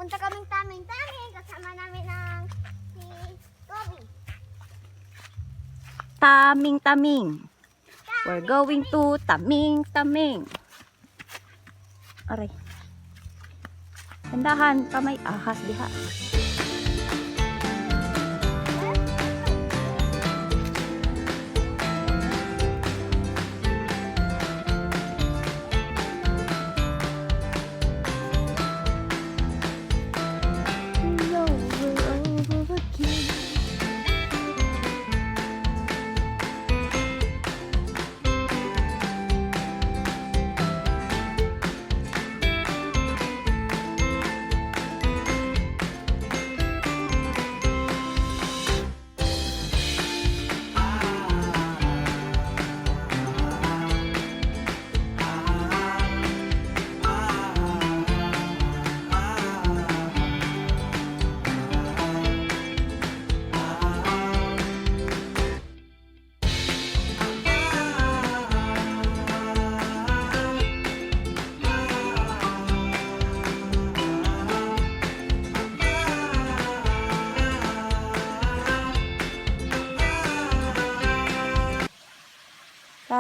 Pupunta kaming taming-taming. Kasama namin ang si Kobe. Taming-taming. We're going to taming-taming. Aray. Tandahan pa may ahas diha.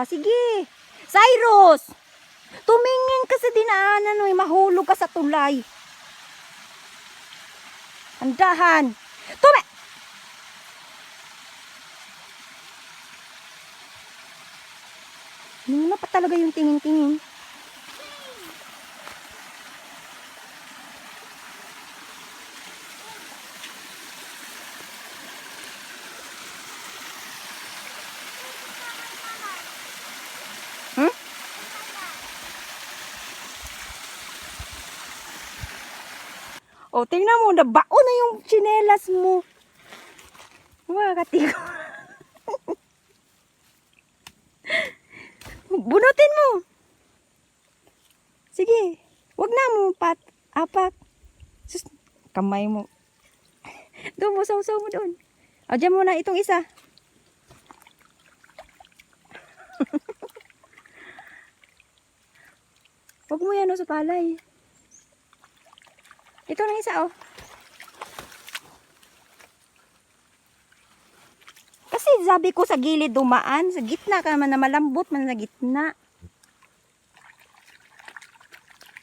Sige. Cyrus! Tumingin ka sa dinaanan, mahulog ka sa tulay. Andahan. Hindi pa talaga yung tingin-tingin. O, tingnan mo, nabao na yung tsinelas mo. Mga katigo. Bunutin mo. Sige, wag na mo, apak. Sus, kamay mo. Doon mo, saw-saw mo doon. O, dyan mo na itong isa. Wag mo yan o, sa palay. Ito na isa, oh. Kasi sabi ko sa gilid dumaan, sa gitna ka naman na malambot man sa gitna.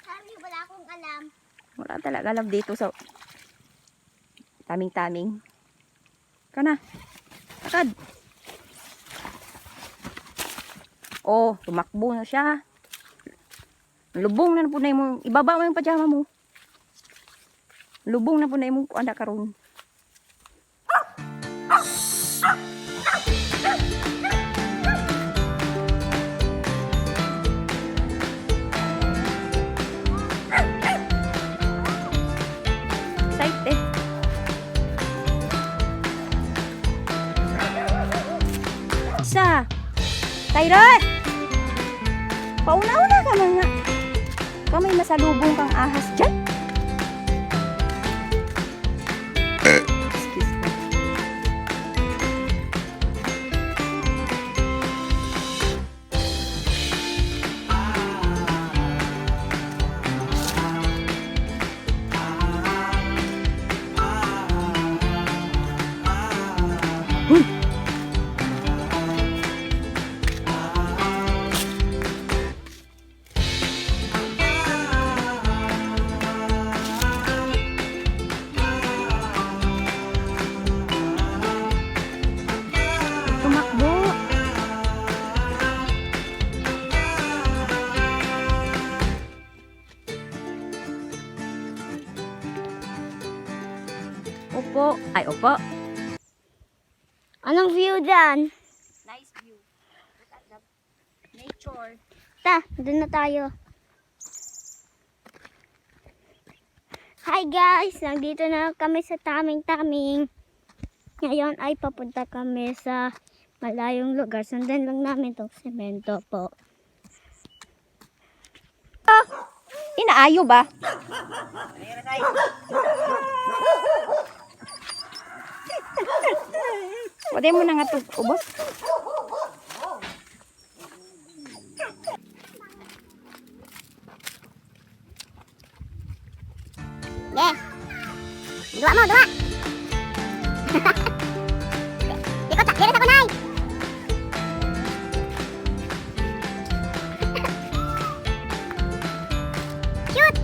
Sabi, wala akong alam. Wala talaga alam dito sa taming-taming. Ikaw na. Takad. Oh, tumakbo na siya. Lubong na po na yung, ibaba mo yung pajama mo. Lubong na po na imong kuanda karon. Excited. Isa. Tyrus! Pauna-una ka mga. Kamay masalubong kang ahas dyan. Tumakbo. Opo. Ay, opo. Anong view dyan? Nice view. Look at the nature. Doon na tayo. Hi guys! Nandito na kami sa taming-taming. Ngayon ay papunta kami sa malayong lugar. Sundan lang namin itong semento po. Inaayo ba? Pwede mo na nga ito ubos. Yeah! Dua mo, dua. Ikot sa, diri sa kunay. Shoot.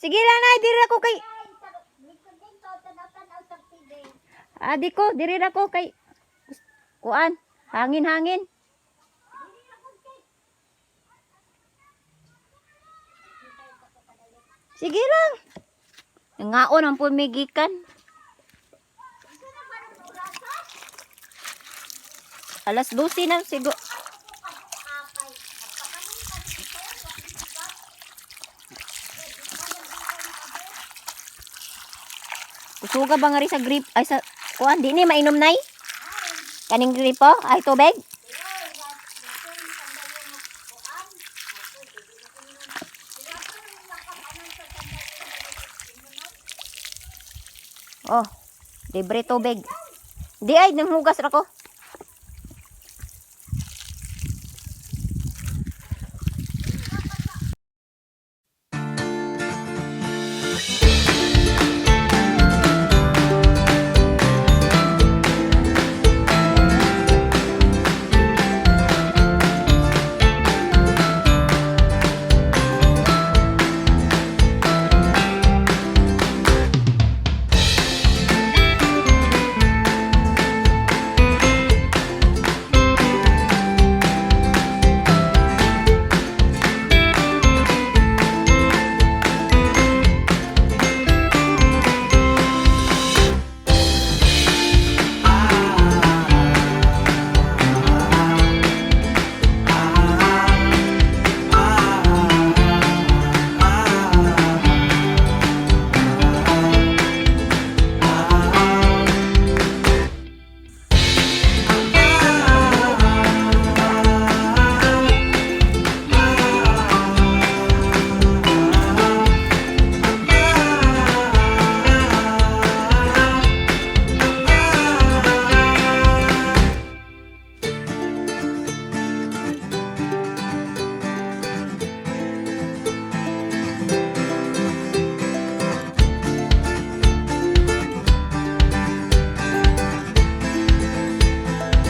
Sige lang, nay, diri ako kay... Adi ko, diri ako kay... Kuan, hangin-hangin. Sige lang. Ngaon ang pumigikan. Alas 12 na siguro. Kusuga ba nga rin sa grip? Ay sa kuan, di ni mainom nay? Kaning gripo? Ay tubig? Oh, libre tubig. Di ay, nang hugas ra ko.